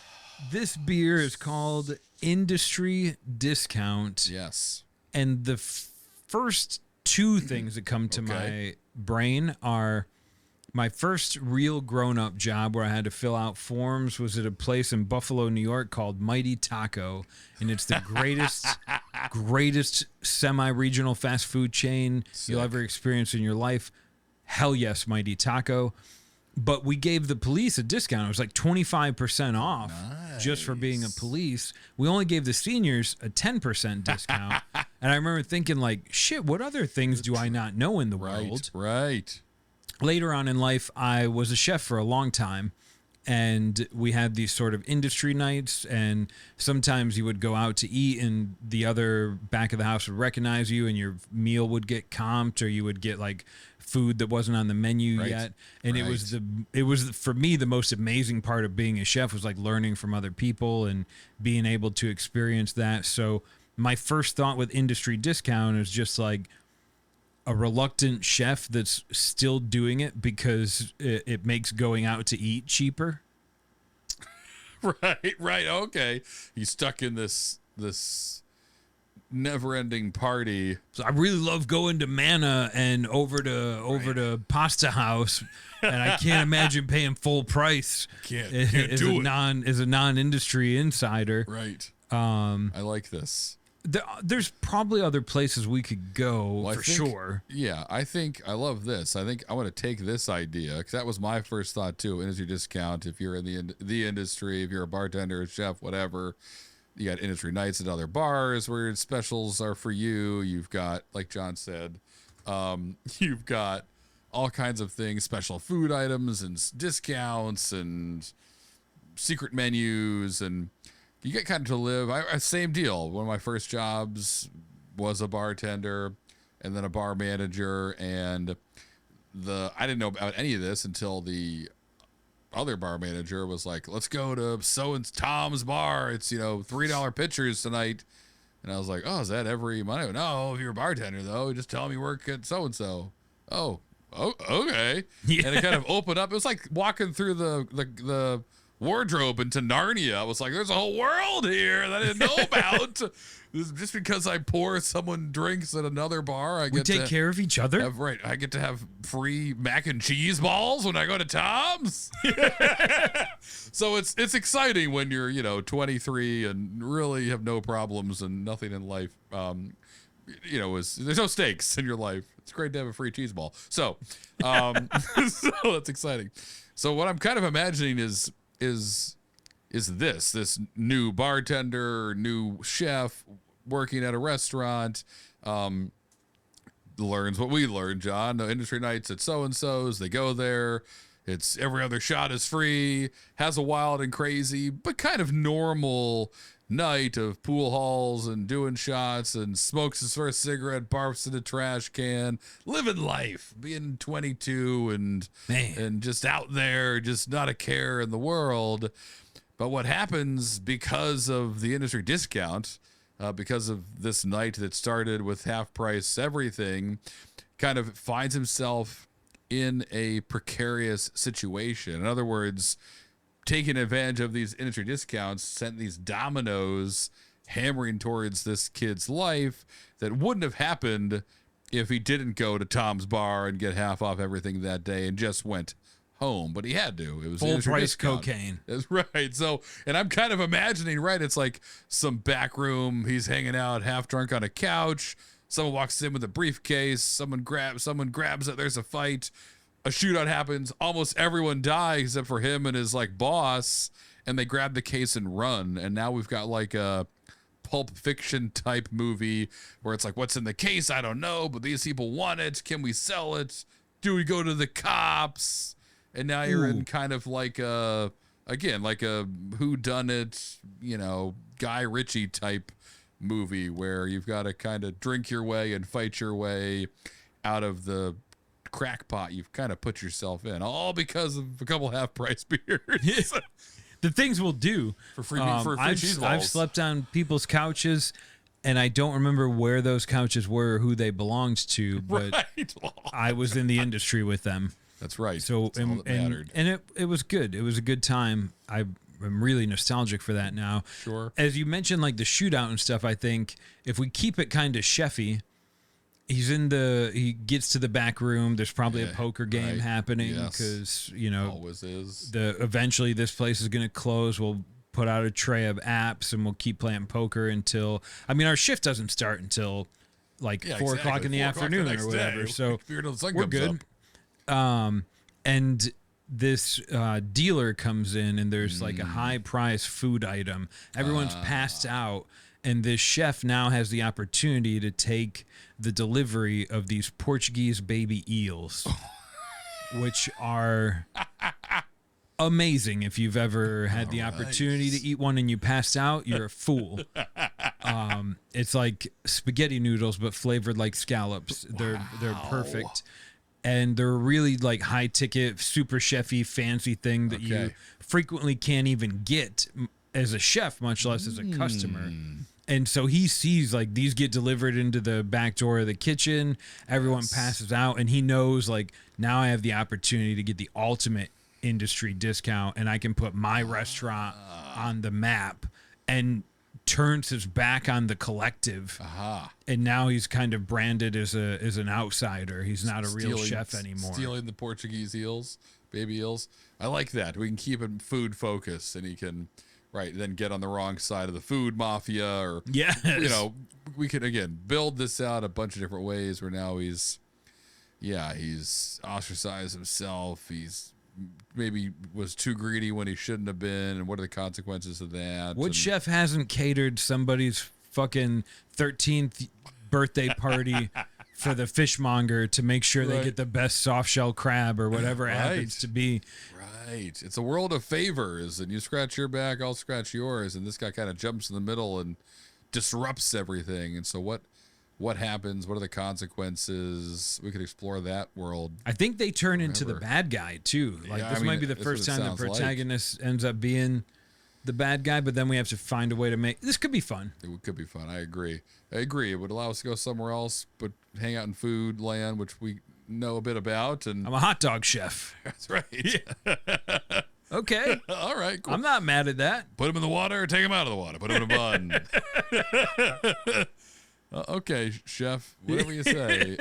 this beer is called Industry Discount. Yes. And the first 2 things that come to my brain are my first real grown-up job where I had to fill out forms was at a place in Buffalo, New York called Mighty Taco. And it's the greatest semi-regional fast food chain you'll ever experience in your life. Hell yes, Mighty Taco. But we gave the police a discount. It was like 25% off just for being a police. We only gave the seniors a 10% discount. And I remember thinking like, shit, what other things do I not know in the world? Right. Later on in life, I was a chef for a long time. And we had these sort of industry nights, and sometimes you would go out to eat and the other back of the house would recognize you and your meal would get comped, or you would get like food that wasn't on the menu yet. And it was for me, the most amazing part of being a chef was like learning from other people and being able to experience that. So my first thought with Industry Discount is just like a reluctant chef that's still doing it because it makes going out to eat cheaper. Right. Okay. He's stuck in this never-ending party. So I really love going to Mana and over to Pasta House, and I can't imagine paying full price. Can't as do it. As a non-industry insider. Right. I like this. There's probably other places we could go sure. Yeah, I love this. I think I want to take this idea because that was my first thought too. Industry discount. If you're in the industry, if you're a bartender, a chef, whatever, you got industry nights at other bars where specials are for you. You've got, like John said, you've got all kinds of things, special food items and discounts and secret menus, and you get kind of to live. Same deal. One of my first jobs was a bartender and then a bar manager. And I didn't know about any of this until the other bar manager was like, let's go to Tom's bar. It's, $3 pitchers tonight. And I was like, oh, is that every Monday? No, if you're a bartender, though, just tell them you work at so-and-so. Oh, okay. Yeah. And it kind of opened up. It was like walking through the wardrobe into Narnia. I was like, there's a whole world here that I didn't know about. Just because I pour someone drinks at another bar, I get to take care of each other. I get to have free mac and cheese balls when I go to Tom's. So it's exciting when you're 23 and really have no problems and nothing in life. There's no stakes in your life. It's great to have a free cheese ball. So, so that's exciting. So what I'm kind of imagining is this new bartender, new chef working at a restaurant, learns what we learned, John. The industry nights at so-and-so's, they go there. It's every other shot is free, has a wild and crazy, but kind of normal night of pool halls and doing shots, and smokes his first cigarette, barfs in a trash can, living life, being 22 and just out there, just not a care in the world. But what happens because of the industry discount, because of this night that started with half price everything, kind of finds himself in a precarious situation. In other words, taking advantage of these industry discounts sent these dominoes hammering towards this kid's life that wouldn't have happened if he didn't go to Tom's bar and get half off everything that day and just went home, but he had to. It was Full industry price discount. cocaine. That's right. So, and I'm kind of imagining, right? It's like some back room. He's hanging out half drunk on a couch. Someone walks in with a briefcase. Someone grabs it. There's a fight. A shootout happens. Almost everyone dies except for him and his like boss. And they grab the case and run. And now we've got like a Pulp Fiction type movie where it's like, what's in the case? I don't know, but these people want it. Can we sell it? Do we go to the cops? And now you're in kind of like a whodunit, Guy Ritchie type movie where you've got to kind of drink your way and fight your way out of the crackpot you've kind of put yourself in, all because of a couple half-price beers. The things we'll do For free cheese balls. I've slept on people's couches, and I don't remember where those couches were or who they belonged to, but Right. I was in the industry with them. That's right. So That's all that mattered. and it was good. It was a good time. I'm really nostalgic for that now. Sure. As you mentioned, like the shootout and stuff, I think if we keep it kind of chefy, he gets to the back room. There's probably a poker game happening because, Always is. eventually this place is going to close. We'll put out a tray of apps and we'll keep playing poker until, our shift doesn't start until like 4 o'clock in the afternoon or whatever. So we're good. And this dealer comes in and there's like a high price food item. Everyone's passed out. And this chef now has the opportunity to take the delivery of these Portuguese baby eels, which are amazing. If you've ever had the opportunity to eat one and you passed out, you're a fool. It's like spaghetti noodles, but flavored like scallops. They're perfect. And they're really like high ticket, super chefy, fancy thing that you frequently can't even get as a chef, much less as a customer. And so he sees like these get delivered into the back door of the kitchen. Everyone passes out, and he knows like now I have the opportunity to get the ultimate industry discount, and I can put my restaurant on the map, and turns his back on the collective. And now he's kind of branded as an outsider. He's not a real chef anymore. Stealing the Portuguese eels, baby eels. I like that. We can keep him food focused, and he can then get on the wrong side of the food mafia, or we could again build this out a bunch of different ways where now he's ostracized himself. He's maybe was too greedy when he shouldn't have been, and what are the consequences of that? What chef hasn't catered somebody's fucking 13th birthday party for the fishmonger to make sure they get the best soft shell crab or whatever it happens to be? Right. It's a world of favors, and you scratch your back, I'll scratch yours, and this guy kind of jumps in the middle and disrupts everything. And so what happens? What are the consequences? We could explore that world. I think they turn into the bad guy too. Like this might be the first time the protagonist ends up being the bad guy, but then we have to find a way to make this could be fun. It could be fun. I agree. It would allow us to go somewhere else, but hang out in food land, which we know a bit about. And I'm a hot dog chef. That's right. Okay. All right, cool. I'm not mad at that. Put him in the water or take him out of the water. Put him in a bun. Okay, chef, whatever you say.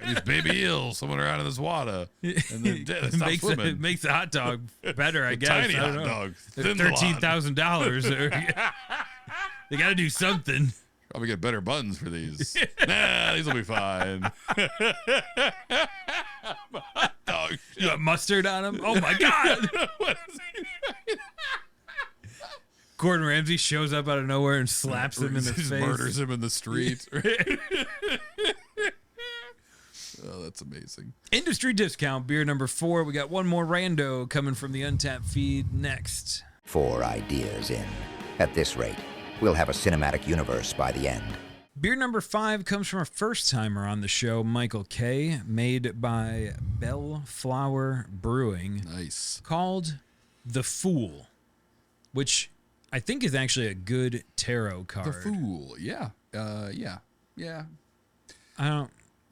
These baby eels, someone are out of this water. And then stop swimming. It makes the hot dog better, I guess. Tiny I don't hot know. dog. $13,000. They got to do something. Probably get better buns for these. Nah, these will be fine. Hot dog. You got mustard on them? Oh, my God. What is he? Gordon Ramsay shows up out of nowhere and slaps him in the Just face. murders him in the street. Oh, that's amazing. Industry discount, beer number 4. We got one more rando coming from the Untappd feed next. 4 ideas in. At this rate, we'll have a cinematic universe by the end. Beer number 5 comes from a first-timer on the show, Michael K., made by Bellflower Brewing. Nice. Called The Fool, which I think is actually a good tarot card. The Fool. Yeah. Yeah. I don't...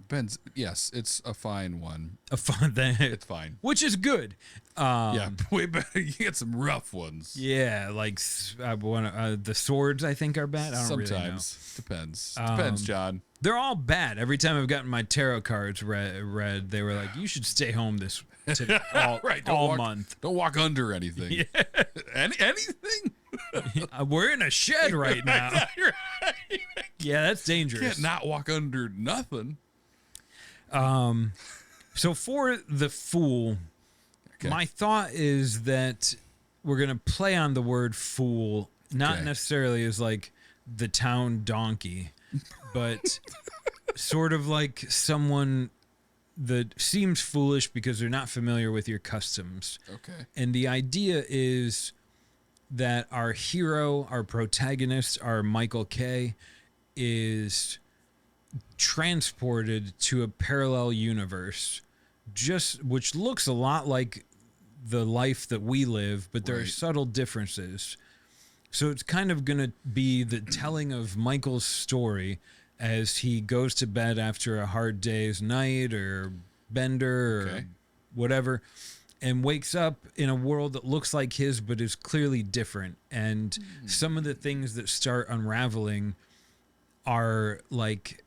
Ben's, yes, it's a fine one. A fun thing. It's fine. Which is good. Yeah, way better. You get some rough ones. Yeah, like the swords I think are bad. I don't really know. Sometimes. Depends, John. They're all bad. Every time I've gotten my tarot cards read, they were like, "You should stay home this all month. Don't walk under anything. Yeah. Anything? We're in a shed right now. Yeah, that's dangerous. You can't not walk under nothing. So for the fool, my thought is that we're gonna play on the word fool, not necessarily as like the town donkey, but sort of like someone that seems foolish because they're not familiar with your customs. Okay. And the idea is that our hero, our protagonist, our Michael K, is transported to a parallel universe, which looks a lot like the life that we live, but there are subtle differences. So it's kind of going to be the telling of Michael's story as he goes to bed after a hard day's night or bender or whatever, and wakes up in a world that looks like his but is clearly different. And some of the things that start unraveling are like,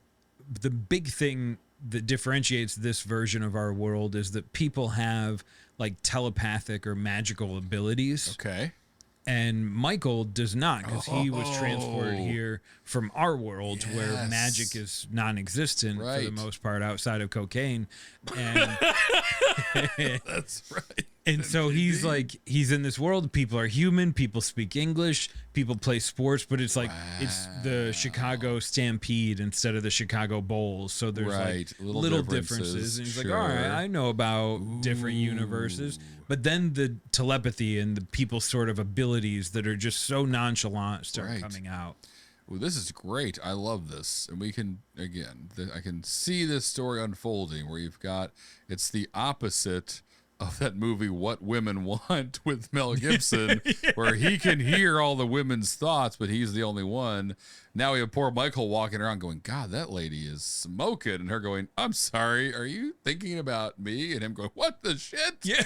the big thing that differentiates this version of our world is that people have like telepathic or magical abilities. Okay. And Michael does not, because he was transported here from our world where magic is non-existent for the most part outside of cocaine. And that's right. And so he's in this world. People are human. People speak English. People play sports, but it's like it's the Chicago Stampede instead of the Chicago Bulls. So there's like little differences. And he's like, all right, I know about different universes. But then the telepathy and the people's sort of abilities that are just so nonchalant start coming out. Well, this is great. I love this. And we can, again, I can see this story unfolding where you've got, it's the opposite of that movie What Women Want with Mel Gibson, where he can hear all the women's thoughts, but he's the only one. Now we have poor Michael walking around going, God, that lady is smoking. And her going, I'm sorry, are you thinking about me? And him going, what the shit? Yeah.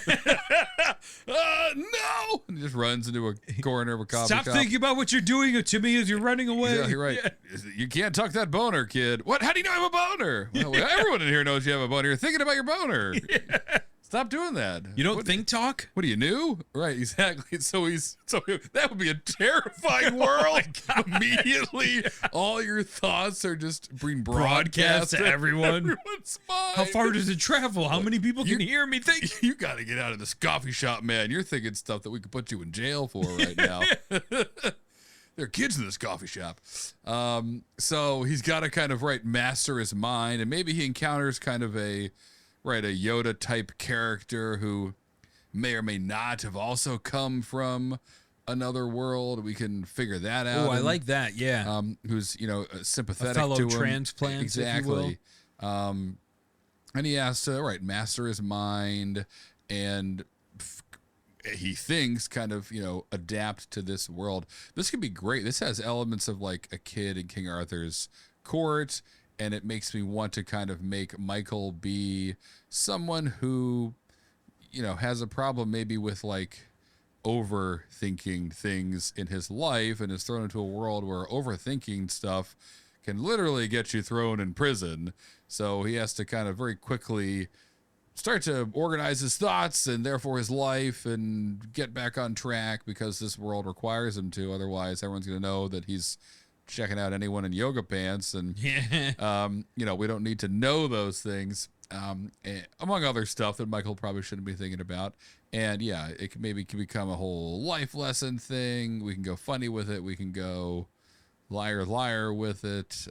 No. And he just runs into a corner of a coffee shop. Stop thinking about what you're doing to me as you're running away. Exactly right. Yeah. You can't tuck that boner, kid. What? How do you know I have a boner? Well, everyone in here knows you have a boner. You're thinking about your boner. Yeah. Stop doing that. You don't think talk? What are you new? Right, exactly. So that would be a terrifying world. Immediately, all your thoughts are just being broadcast to everyone. Everyone's mind. How far does it travel? How many people can hear me think? You got to get out of this coffee shop, man. You're thinking stuff that we could put you in jail for right now. There are kids in this coffee shop. So he's got to kind of master his mind, and maybe he encounters kind of a Yoda type character who may or may not have also come from another world. We can figure that out. Oh, I like that. Yeah. Who's, sympathetic a fellow to him. transplant, Exactly. And he has to, master his mind, and he thinks kind of, adapt to this world. This could be great. This has elements of like a kid in King Arthur's court. And it makes me want to kind of make Michael be someone who, has a problem maybe with like overthinking things in his life, and is thrown into a world where overthinking stuff can literally get you thrown in prison. So he has to kind of very quickly start to organize his thoughts and therefore his life and get back on track, because this world requires him to. Otherwise, everyone's going to know that he's checking out anyone in yoga pants, and we don't need to know those things, among other stuff that Michael probably shouldn't be thinking about. And it can become a whole life lesson thing. We can go funny with it. We can go liar with it,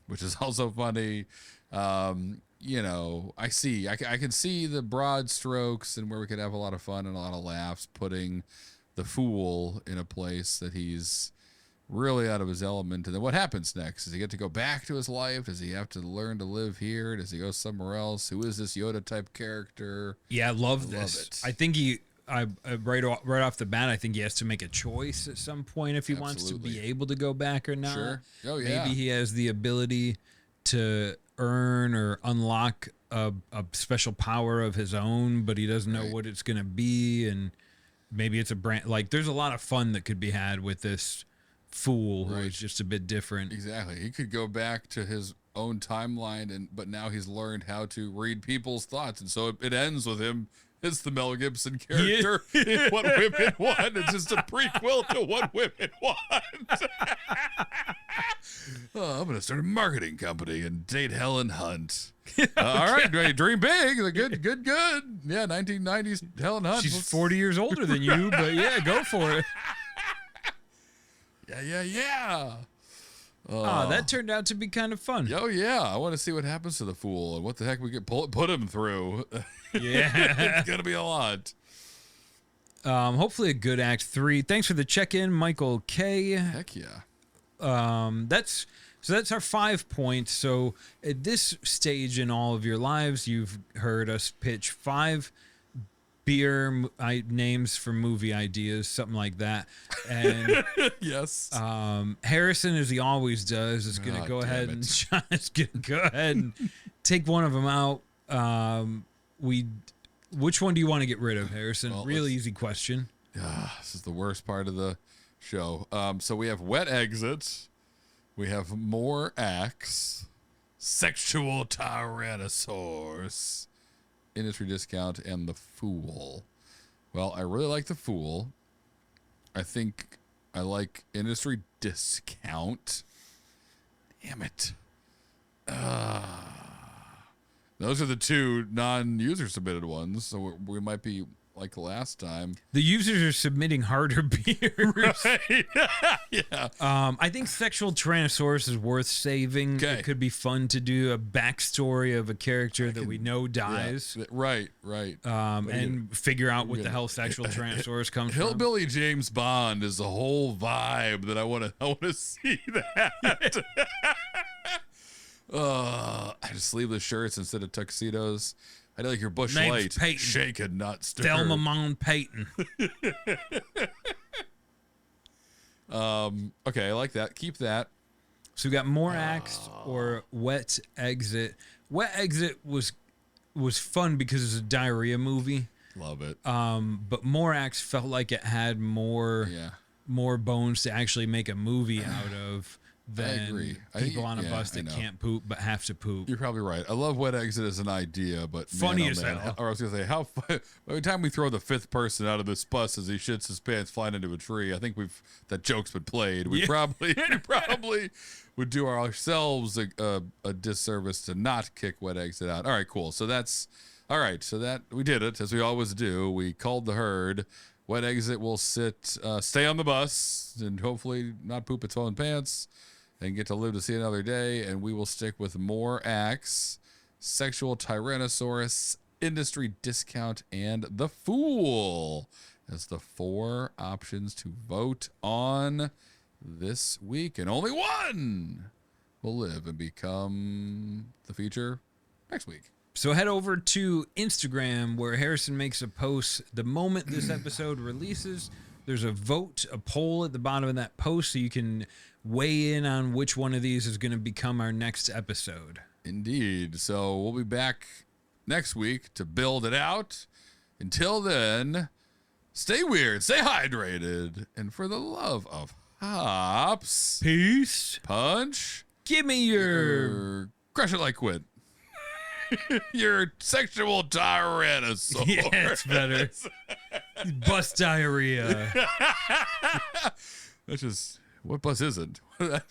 which is also funny. I can see the broad strokes and where we could have a lot of fun and a lot of laughs, putting the fool in a place that he's really out of his element. And then what happens next? Does he get to go back to his life? Does he have to learn to live here? Does he go somewhere else? Who is this Yoda type character? Yeah, I love this. I think right off the bat, I think he has to make a choice at some point if he wants to be able to go back or not. Sure. Oh yeah. Maybe he has the ability to earn or unlock a special power of his own, but he doesn't know what it's going to be. And maybe it's a brand. Like, there's a lot of fun that could be had with this fool who is just a bit different. Exactly. He could go back to his own timeline, but now he's learned how to read people's thoughts. And so it ends with him. It's the Mel Gibson character in What Women Want. It's just a prequel to What Women Want. I'm going to start a marketing company and date Helen Hunt. All right, dream big. Good. Yeah, 1990s Helen Hunt. She's 40 years older than you, but yeah, go for it. Yeah. That turned out to be kind of fun. Oh, yeah. I want to see what happens to the fool and what the heck we could put him through. Yeah. It's going to be a lot. Hopefully a good Act 3. Thanks for the check-in, Michael K. Heck yeah. That's our 5 points. So at this stage in all of your lives, you've heard us pitch 5 beer names for movie ideas, something like that. And yes, Harrison, as he always does, is going to go ahead and take one of them out. Which one do you want to get rid of, Harrison? Well, real easy question. This is the worst part of the show. So we have Wet Exit, we have Moraxe, Sexual Tyrannosaurus, Industry Discount, and The Fool. Well, I really like The Fool. I think I like Industry Discount. Damn it. Those are the 2 non-user submitted ones, so we might be like last time. The users are submitting harder beers. Right. Yeah. I think Sexual Tyrannosaurus is worth saving. Okay. It could be fun to do a backstory of a character that we know dies. Yeah. Right. And figure out what the hell Sexual Tyrannosaurus comes from. Hillbilly James Bond is the whole vibe that I want to see that. I just sleeveless shirts instead of tuxedos. I like your Bush Name's Light. Peyton. Shaken, not stirred. Thelma Mon Peyton. Okay, I like that. Keep that. So we got Moraxe or Wet Exit. Wet Exit was fun because it's a diarrhea movie. Love it. But Moraxe felt like it had more bones to actually make a movie out of than people on a bus that can't poop but have to poop. You're probably right. I love Wet Exit as an idea, but funny as hell. Or I was gonna say, how by the time we throw the 5th person out of this bus as he shits his pants flying into a tree, I think that joke's been played. We probably would do ourselves a disservice to not kick Wet Exit out. All right, cool. So that's all right. So that we did it as we always do. We called the herd. Wet Exit will stay on the bus and hopefully not poop its own pants and get to live to see another day. And we will stick with Moraxe, Sexual Tyrannosaurus, Industry Discount, and The Fool as the 4 options to vote on this week. And only one will live and become the feature next week. So head over to Instagram where Harrison makes a post the moment this episode releases. There's a poll at the bottom of that post so you can weigh in on which one of these is going to become our next episode. Indeed. So we'll be back next week to build it out. Until then, stay weird, stay hydrated, and for the love of hops, peace, punch, give me your crush it like Quint. Your Sexual Tyrannosaurus. Yeah, it's better. Bus diarrhea. That's just, what bus isn't? What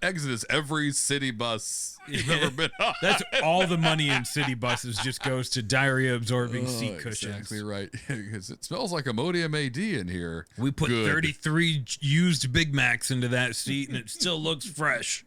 exit is every city bus you've ever been on? That's all the money in city buses just goes to diarrhea absorbing seat cushions. Exactly right. Because it smells like Imodium AD in here. We put 33 used Big Macs into that seat and it still looks fresh.